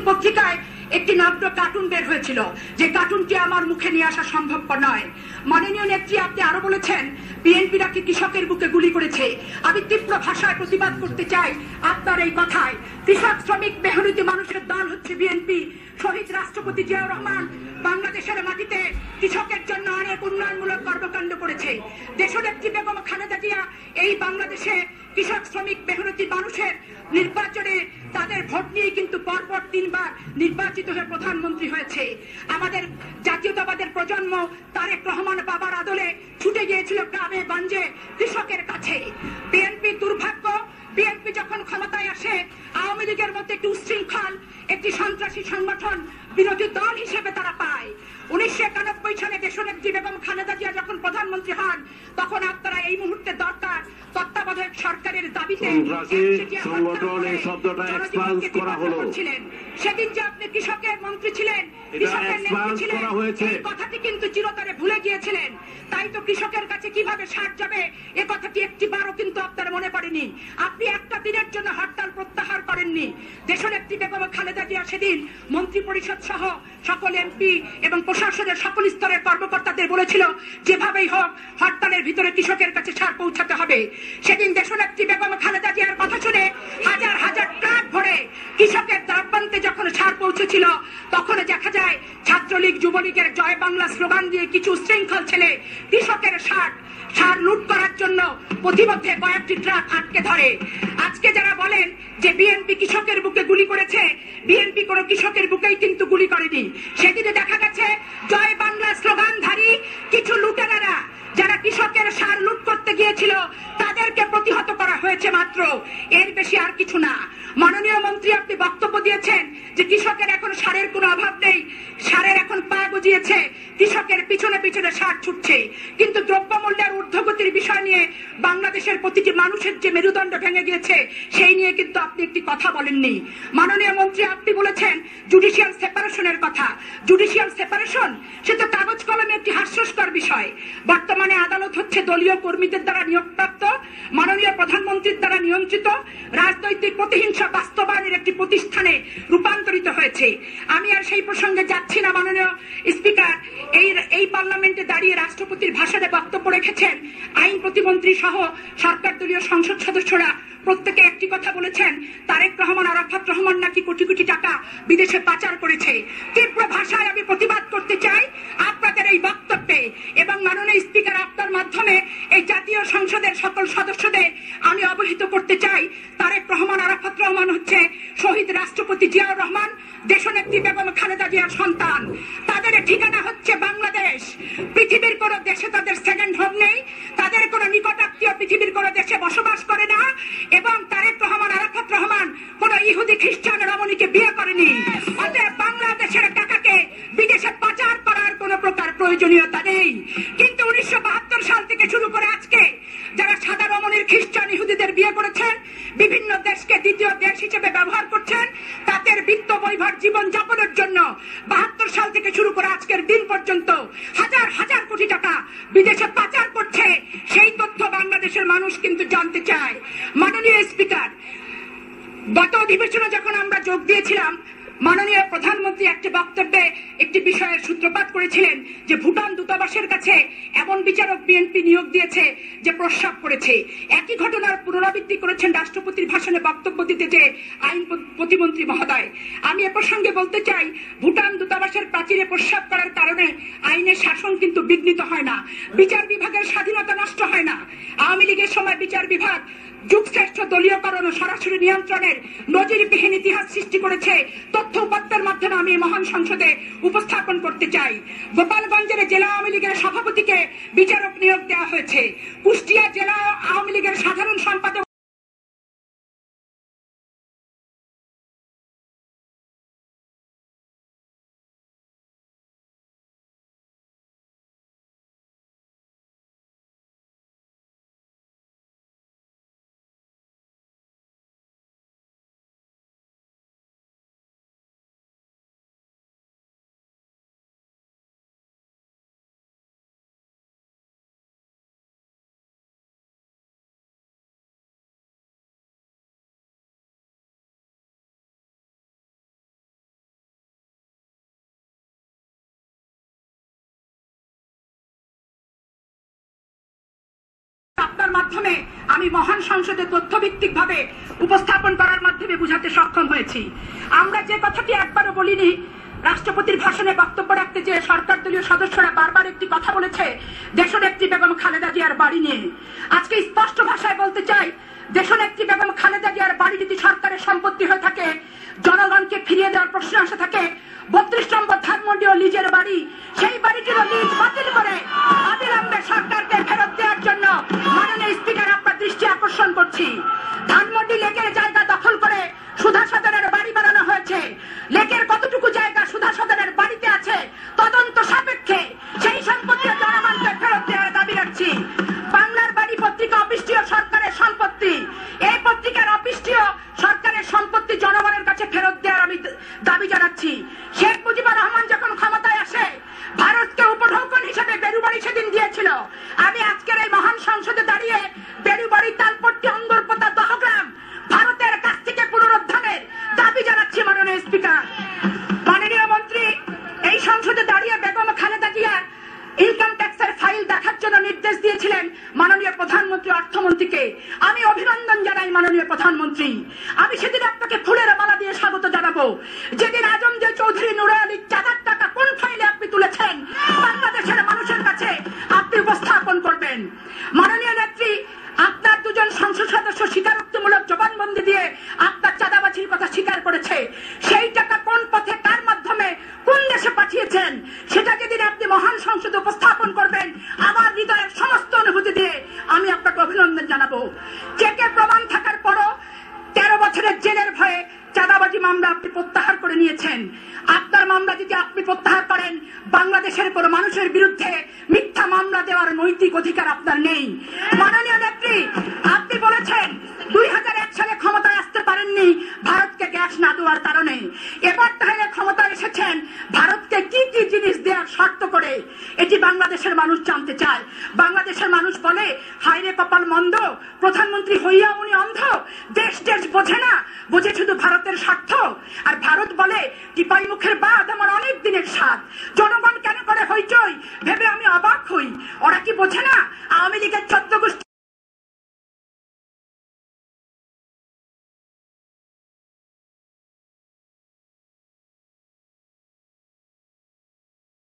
পত্রিকায় একটি নব্য কার্টুন বের হয়েছিল, যে কার্টুনটি আমার মুখে নিয়ে আসা সম্ভবপর নয়। মাননীয় নেত্রী, আপনি আরো বলেছেন বিএনপি নাকি কৃষকের বুকে গুলি করেছে। আমি তীব্র ভাষায় প্রতিবাদ করতে চাই আপনার এই কথায়। কৃষক, শ্রমিক, মেহনতি মানুষের দল হচ্ছে বিএনপি। শহীদ রাষ্ট্রপতি জিয়াউর রহমান বাংলাদেশের মাটিতে কৃষকের জন্য অনেক উন্নয়নমূলক কর্মকাণ্ড করেছে। দেশনেত্রী বেগম খালেদা জিয়া এই বাংলাদেশে কৃষক, শ্রমিক, মেহনতি মানুষের নির্বাচনে তাদের ভোট নিয়ে কিন্তু পরপর 3 বার নির্বাচিত হয়ে প্রধানমন্ত্রী হয়েছে। আমাদের জাতীয়তাবাদের প্রজন্ম তারেক রহমান বাবার আদলে ছুটে গিয়েছিল গ্রামে গঞ্জে কৃষকের কাছে। বিএনপি দুর্ভাগ্য, বিএনপি যখন ক্ষমতায় আসে আওয়ামী লীগের মধ্যে একটি উচ্ছৃঙ্খল, একটি সন্ত্রাসী সংগঠন বিরোধী দল হিসেবে তারা পায়। 1991 সালে দেশনেত্রী বেগম খালেদা জিয়া যখন প্রধানমন্ত্রী হন, তখন আপনারা এই মুহূর্তে দরকার তত্ত্বাবধায়ক সরকারের দাবিতে সেদিন যে আপনি কৃষকের মন্ত্রী ছিলেন, কৃষকের নেত্রী ছিলেন, এই কথাটি কিন্তু চিরতরে ভুলে গিয়েছিলেন। তাই তো কৃষকের কাছে কিভাবে সার যাবে এ কথাটি একটিবারও কিন্তু আপনার মনে পড়েনি। আপনি একটা দিনের জন্য হরতাল প্রত্যাহার করেননি। দেশনেত্রী বেগম খালেদা জিয়া সেদিন মন্ত্রী পরিষদ সহ সকল এমপি এবং প্রশাসনের সকল স্তরের কর্মকর্তাদের বলেছিল যেভাবেই হোক হরতালের ভিতরে কৃষকের কাছে সার পৌঁছাতে হবে। সেদিন দেশনেত্রী বেগম খালেদা জিয়ার কথা শুনে হাজার হাজার ট্রাক ভরে কৃষকের দ্রব্যান্তে যখন সার পৌঁছেছিল, তখন দেখা যায় ছাত্রলীগ, যুবলীগের জয় বাংলা স্লোগান দিয়ে কিছু শৃঙ্খল ছেলে কৃষকের সার লুট করার জন্য প্রতিমধ্যে কয়েকটি ট্রাক আটকে ধরে। আজকে যারা বলেন যে বিএনপি কৃষকের বুকে গুলি করেছে, বিএনপি কোন কৃষকের বুকেই কিন্তু গুলি করেনি। সেদিনে দেখা গেছে জয় বাংলা স্লোগানধারী কিছু লুটেরারা যারা কৃষকের সার লুট করতে গিয়েছিল তাদেরকে প্রতিহত করা হয়েছে মাত্র, এর বেশি আর কিছু না। মাননীয় মন্ত্রী, আপনি বক্তব্য দিয়েছেন যে কৃষকের এখন সারের কোনো অভাব নেই, সারের এখন পা গজিয়েছে, কৃষকের পিছনে পিছনে সার ছুটছে। কিন্তু দ্রব্যমূল্যের ঊর্ধ্বগতির বিষয় নিয়ে বাংলাদেশের প্রতিটি মানুষের যে মেরুদণ্ড ভেঙে গিয়েছে সেই নিয়ে কিন্তু আপনি একটি কথা বলেননি। মাননীয় মন্ত্রী, আপনি বলেছেন জুডিশিয়াল সেপারেশনের কথা। জুডিশিয়াল সেপারেশন সে তো কাগজ কলমে একটি হাস্যস্কর বিষয়। বর্তমানে আদালত হচ্ছে দলীয় কর্মীদের দ্বারা নিয়োগপ্রাপ্ত, মাননীয় প্রধানমন্ত্রীর দ্বারা নিয়ন্ত্রিত রাজনৈতিক প্রতিহিংসা বাস্তবায়নের একটি প্রতিষ্ঠানে রূপান্তরিত হয়েছে। আমি আর সেই প্রসঙ্গে যাচ্ছি না। মাননীয় স্পিকার, এই পার্লামেন্টে দাঁড়িয়ে রাষ্ট্রপতির ভাষণে বক্তব্য রেখেছেন আইন প্রতিমন্ত্রী সহ সরকার দলীয় সংসদ সদস্যরা প্রত্যেকে একটি কথা বলেছেন, তারেক রহমান, আরাফাত রহমান নাকি কোটি কোটি টাকা বিদেশে পাচার করেছে। তীব্র ভাষায় আমি প্রতিবাদ করতে চাই আপনাদের এই বক্তব্যে। এবং মাননীয় স্পিকার, আপনার মাধ্যমে এই জাতীয় সংসদের সকল সদস্যদের আমি অবহিত করতে চাই, তারেক রহমান, আরাফাত রহমান হচ্ছে শহীদ রাষ্ট্রপতি জিয়াউর রহমান, দেশনেত্রী বেগম খালেদা জিয়ার সন্তান। তাদের ঠিকানা হচ্ছে বাংলাদেশ। পৃথিবীর কোন দেশে তাদের সেকেন্ড হোম নেই, তাদের কোন নিকটাত্মীয় পৃথিবীর কোন দেশে বসবাস করে না। এবং তারেক রহমান, আরাফাত রহমান কোন ইহুদি খ্রিস্টান রমণীকে বিয়ে করেনি। অতএব বাংলাদেশের টাকাকে বিদেশে পাচার করার কোন প্রকার প্রয়োজনীয়তা নেই। কিন্তু 1972 সাল থেকে শুরু করে আজকে যারা সাদা রমণীর খ্রিস্টান ইহুদিদের বিয়ে করেছেন, বিভিন্ন দেশকে দ্বিতীয় দেশ হিসেবে ব্যবহার করছেন তাদের বিত্ত বৈভব জীবন যাপনের জন্য, 72 সাল থেকে শুরু করে আজকের দিন পর্যন্ত হাজার হাজার কোটি টাকা বিদেশে পাচার করছে, সেই তথ্য বাংলাদেশের মানুষ কিন্তু জানতে চায়। মাননীয় স্পিকার, গত অধিবেশনে যখন আমরা যোগ দিয়েছিলাম, মাননীয় প্রধানমন্ত্রী একটি বক্তব্যে একটি বিষয়ের সূত্রপাত করেছিলেন যে ভুটান দূতাবাসের কাছে এমন বিচারক বিএনপি নিয়োগ দিয়েছে যে প্রস্রাব করেছে। একই ঘটনার পুনরাবৃত্তি করেছেন রাষ্ট্রপতির ভাষণে বক্তব্য দিতে যে আইন প্রতিমন্ত্রী মহোদয়। আমি এ প্রসঙ্গে বলতে চাই, ভুটান দূতাবাসের প্রাচীরে প্রস্রাব করার কারণে আইনের শাসন কিন্তু বিঘ্নিত হয় না, বিচার বিভাগের স্বাধীনতা নষ্ট হয় না। আওয়ামী লীগের সময় বিচার বিভাগ যুগশ্রেষ্ঠ দলীয়করণ ও সরাসরি নিয়ন্ত্রণের নজিরবিহীন ইতিহাস সৃষ্টি করেছে। তথ্য উপাত্তের মাধ্যমে আমি মহান সংসদে উপস্থাপন করতে চাই। গোপালগঞ্জের জেলা আওয়ামী লীগের সভাপতিকে বিচারক নিয়োগ দেওয়া হয়েছে। কুষ্টিয়া জেলা আওয়ামী লীগের সাধারণ সম্পাদক মাধ্যমে আমি মহান সংসদে তথ্যভিত্তিক ভাবে উপস্থাপন করার মাধ্যমে বুঝাতে সক্ষম হয়েছি। আমরা যে কথাটি একবারও বলিনি, রাষ্ট্রপতির ভাষণে বক্তব্য রাখতে যে সরকার দলীয় সদস্যরা বারবার একটি কথা বলেছে দেশনেত্রী বেগম খালেদা জিয়ার বাড়ি নিয়ে। আজকে স্পষ্ট ভাষায় বলতে চাই, দেশনেত্রী বেগম খালেদা জিয়ার বাড়ি যদি সরকারের সম্পত্তি হয়ে থাকে, জনগণকে ফিরিয়ে দেওয়ার প্রশ্ন আসে থাকে, 32 নম্বর ধানমন্ডি ও লিজের বাড়ি, সেই বাড়িটির লিজ বাতিল করে অবিলম্বে সরকারকে ফেরত দেওয়ার জন্য মাননীয় স্পিকার আপনার দৃষ্টি আকর্ষণ করছি। ধানমন্ডি লেকের জায়গা দখল করে সুধা সদনের বাড়ি বানানো হয়েছে। লেকের কতটুকু জায়গা সুধা সদনের বাড়িতে আছে তদন্ত সাপেক্ষে সেই সম্পত্তি জনগণকে ফেরত দেওয়ার দাবি রাখছি। বাংলার বাড়ি পত্রিকা অফিসটিও সরকারের সম্পত্তি, এই পত্রিকার অফিসটিও সরকারের সম্পত্তি জনগণের কাছে ফেরত দেওয়ার আমি দাবি জানাচ্ছি। শেখ মুজিবুর রহমান যখন ক্ষমতায় আসে ভারতকে উপঢৌকন হিসেবে বেরুবাড়ি সেদিন দিয়েছিল। আমি আজকের এই মহান সংসদে দাঁড়িয়ে বেরুবাড়ি, তালপট্টি, অঙ্গরপোতা, দহগ্রাম ভারতের কাছ থেকে পুনরুদ্ধারের দাবি জানাচ্ছি। মাননীয় স্পিকার, মাননীয় মন্ত্রী এই সংসদে দাঁড়িয়ে বেগম খালেদা জিয়ার ইনকাম ট্যাক্সের ফাইল দেখার জন্য নির্দেশ দিয়েছিলেন মাননীয় প্রধানমন্ত্রী, অর্থমন্ত্রীকে। আমি অভিনন্দন জানাই মাননীয় প্রধানমন্ত্রী। আমি সেদিন আপনাকে ফুলের মালা দিয়ে স্বাগত জানাবো। যেদিন আজমজেদ চৌধুরী নুরে আলীর চাঁদার টাকা কোন ফাইলে আপনি তুলেছেন বাংলাদেশের মানুষের কাছে আপনি উপস্থাপন করবেন। মাননীয় নেত্রী, আপনার দুজন সংসদ সদস্য স্বীকারোক্তিমূলক জবানবন্দি দিয়ে আপনার চাঁদাবাজির কথা স্বীকার করেছে। সেই টাকা কোন পথে, কার মাধ্যমে, কোন দেশে পাঠিয়েছেন সেটা যেদিন আপনি মহান সংসদে উপস্থাপন করবেন, আমার হৃদয়ের সমস্ত অনুভূতি দিয়ে আমি আপনাকে অভিনন্দন জানাবো। চেকে প্রমাণ থাকার পরও 13 বছরের জেলের ভয়ে চাঁদাবাজি মামলা আপনি প্রত্যাহার করে নিয়েছেন। আপনার মামলা যদি আপনি প্রত্যাহার করেন, বাংলাদেশের কোন মানুষের বিরুদ্ধে মিথ্যা মামলা দেওয়ার নৈতিক অধিকার আপনার নেই। মাননীয় নেত্রী, আপনি বলেছেন 2001 সালে ক্ষমতায় আসতে পারেননি ভারতকে গ্যাস না দেওয়ার কারণে। এবার তাহলে ক্ষমতায় এসেছেন ভারতকে কি কি জিনিস দেওয়ার শর্ত করে, এটি বাংলাদেশের মানুষ জানতে চায়। বাংলাদেশের মানুষ বলে, হায়রে কপাল মন্দ, প্রধানমন্ত্রী হইয়া উনি অন্ধ, দেশ দেশ বোঝে না, বোঝে শুধু ভারতের স্বার্থ। আর ভারত বলে, টিপাই মুখের বাদ আমার অনেক দিনের স্বাদ। জনগণ কেন করে হইচই ভেবে আমি অবাক হই। ওরা কি বোঝে না আওয়ামী লীগের 14 গোষ্ঠী